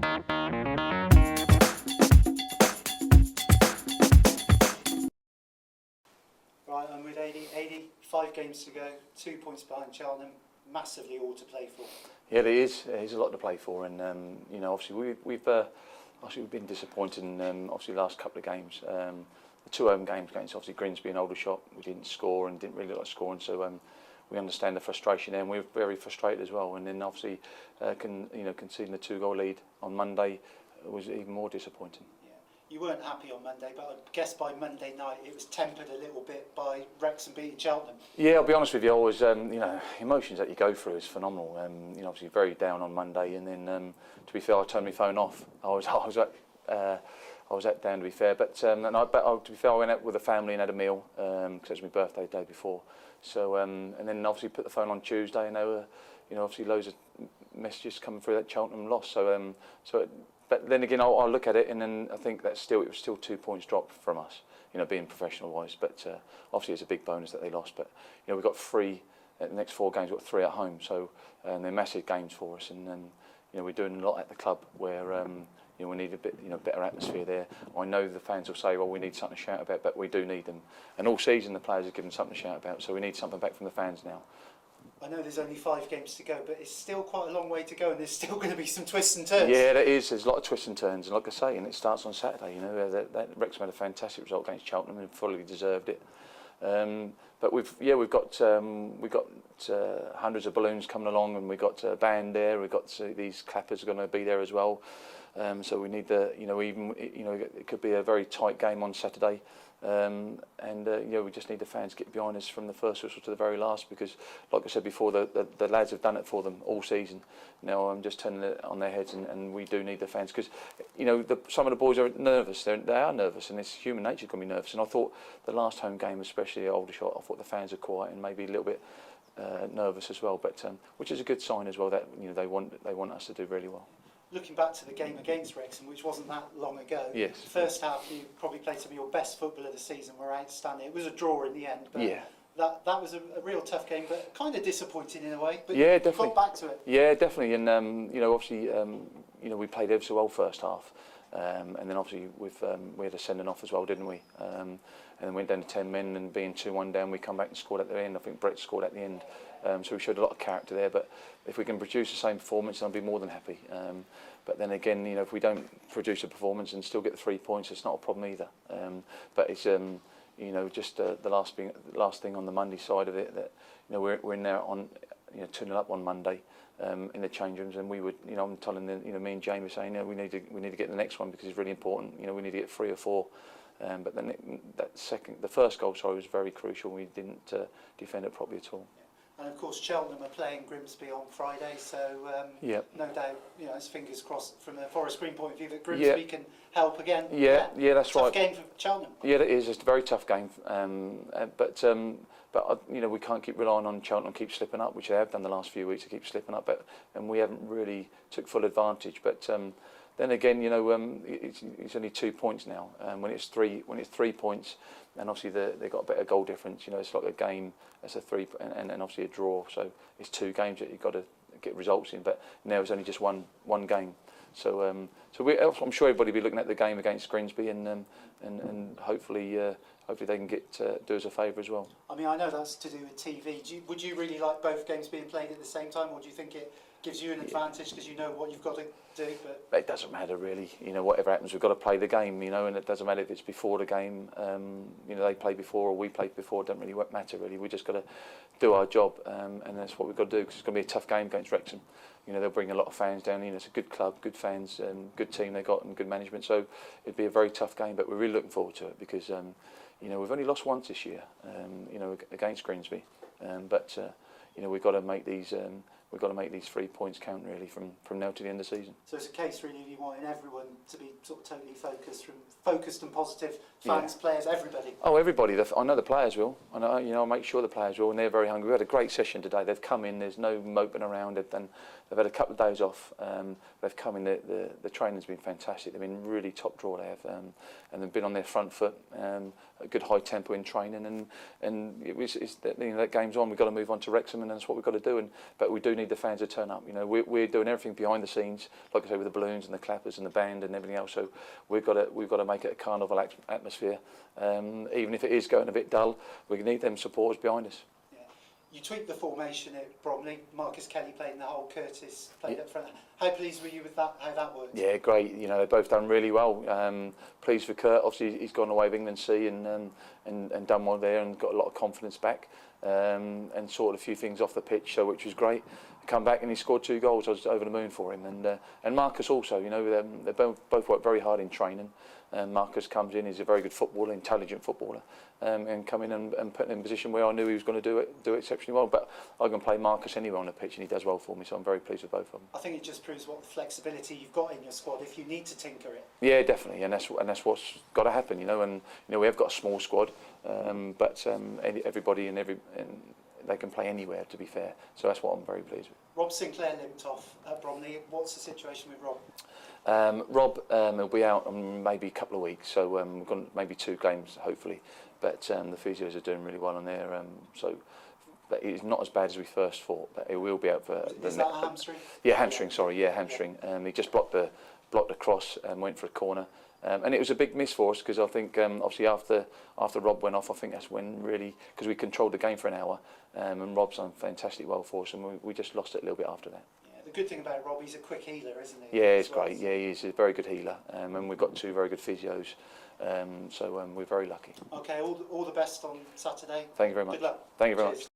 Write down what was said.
Right, I'm with Ady. Ady, 5 games to go, 2 points behind Cheltenham, massively all to play for. Yeah, there is. There's a lot to play for, and you know, obviously we've been disappointed in obviously the last couple of games. The 2 home games against obviously Grimsby and Aldershot, we didn't score and didn't really look like scoring, so we understand the frustration there, and we're very frustrated as well. And then obviously conceding the 2-goal lead on Monday was even more disappointing. You weren't happy on Monday, but I guess by Monday night it was tempered a little bit by Wrexham beating Cheltenham. Yeah, I'll be honest with you, I was, emotions that you go through is phenomenal. Obviously very down on Monday, and then to be fair, I turned my phone off. I was at down, to be fair, but to be fair, I went out with the family and had a meal because it was my birthday the day before. So and then obviously put the phone on Tuesday, and there were, obviously loads of messages coming through that Cheltenham loss. So but then again, I'll look at it, and then I think that it was still 2 points dropped from us, being professional-wise. But obviously it's a big bonus that they lost. But we've got 3 at the next 4 games. We've got 3 at home, so they're massive games for us. And we're doing a lot at the club where we need a bit, better atmosphere there. I know the fans will say, well, we need something to shout about, but we do need them. And all season the players have given something to shout about, so we need something back from the fans now. I know there's only 5 games to go, but it's still quite a long way to go, and there's still going to be some twists and turns. Yeah, there is. There's a lot of twists and turns, and like I say, and it starts on Saturday. That Wrexham had a fantastic result against Cheltenham and fully deserved it. But we've got hundreds of balloons coming along, and we've got a band there. We've got these clappers are going to be there as well. So we need it could be a very tight game on Saturday. We just need the fans to get behind us from the first whistle to the very last, because, like I said before, the lads have done it for them all season. Now I'm just turning it on their heads, and we do need the fans, because some of the boys are nervous. They are nervous, and it's human nature to be nervous. And I thought the last home game, especially at Aldershot, I thought the fans are quiet and maybe a little bit nervous as well. But which is a good sign as well that they want us to do really well. Looking back to the game against Wrexham, which wasn't that long ago, yes. First half you probably played some of your best football of the season, were outstanding. It was a draw in the end, but yeah. that was a real tough game, but kind of disappointing in a way. But yeah, you definitely. got back to it. Yeah, definitely. And obviously, we played ever so well first half, and then obviously we had a sending off as well, didn't we? And then went down to 10 men, and being 2-1 down, we come back and scored at the end. I think Brett scored at the end. So we showed a lot of character there. But if we can produce the same performance, I'll be more than happy. But then again, if we don't produce a performance and still get the 3 points, it's not a problem either. But it's just the last thing on the Monday side of it, that we're now on 2-0 up on Monday in the change rooms, and we would I'm telling me and Jamie saying we need to get the next one because it's really important. We need to get 3 or 4. But then the first goal, was very crucial. We didn't defend it properly at all. And of course, Cheltenham are playing Grimsby on Friday, so no doubt, it's fingers crossed from a Forest Green point of view that Grimsby can help again. Yeah, that's tough right. Tough game for Cheltenham. Yeah, it is. It's a very tough game, but we can't keep relying on Cheltenham keep slipping up, which they have done the last few weeks. They keep slipping up, and we haven't really took full advantage. But then again, it's only 2 points now. When it's 3 points, and obviously they've got a better goal difference. It's like a game. It's a 3, and obviously a draw. So it's 2 games that you've got to get results in. But now it's only just one game. So I'm sure everybody will be looking at the game against Grimsby, and hopefully they can do us a favour as well. I mean, I know that's to do with TV. Would you really like both games being played at the same time, or do you think it gives you an advantage because you know what you've got to do? But it doesn't matter really. Whatever happens, we've got to play the game. And it doesn't matter if it's before the game. They play before or we play before. It doesn't really matter really. We just got to do our job, and that's what we've got to do, because it's going to be a tough game against Wrexham. They'll bring a lot of fans down. It's a good club, good fans, good team they got, and good management. So it'd be a very tough game, but we're really looking forward to it, because we've only lost once this year, against Grimsby, but we've got to make these. We've got to make these 3 points count really from now to the end of the season. So it's a case really you want everyone to be sort of totally focused and positive. Fans, players, everybody. Oh, everybody. I know the players will. I know. I'll make sure the players will, and they're very hungry. We had a great session today. They've come in. There's no moping around. They've had a couple of days off. They've come in. The training's been fantastic. They've been really top draw. They have, and they've been on their front foot. A good high tempo in training, and that game's on. We've got to move on to Wrexham, and that's what we've got to do. But we do need need the fans to turn up. You know, we're doing everything behind the scenes, like I say, with the balloons and the clappers and the band and everything else. So we've got to make it a carnival atmosphere. Even if it is going a bit dull, we need them supporters behind us. You tweaked the formation at Bromley. Marcus Kelly played in the hole, Curtis played up front. How pleased were you with that, how that worked? Yeah, great. You know, they've both done really well. Pleased for Kurt. Obviously, he's gone away with England C and done well there and got a lot of confidence back and sorted a few things off the pitch, so which was great. Come back and he scored 2 goals. I was over the moon for him. And Marcus also, you know, they both worked very hard in training. Marcus comes in, he's a very good footballer, intelligent footballer, and come in and put him in a position where I knew he was going to do it exceptionally well. But I can play Marcus anywhere on the pitch and he does well for me, so I'm very pleased with both of them. I think it just proves what flexibility you've got in your squad if you need to tinker it. Yeah, definitely, and that's what's got to happen, you know. And you know, we have got a small squad, but everybody and they can play anywhere, to be fair. So that's what I'm very pleased with. Rob Sinclair limped off at Bromley. What's the situation with Rob? Rob will be out in maybe a couple of weeks, so we've got maybe 2 games hopefully. But the physios are doing really well on there, so it's not as bad as we first thought. But he will be out for. Is that a hamstring? Yeah, hamstring. Sorry, yeah, hamstring. He just blocked the cross and went for a corner. And it was a big miss for us because I think obviously after Rob went off, I think that's when really, because we controlled the game for an hour, and Rob's done fantastic well for us, and we just lost it a little bit after that. Yeah, the good thing about Rob, he's a quick healer, isn't he? Yeah, it's great. Yeah, he's a very good healer, and we've got 2 very good physios, so we're very lucky. Okay, all the best on Saturday. Thank you very much. Good luck. Thank you very much.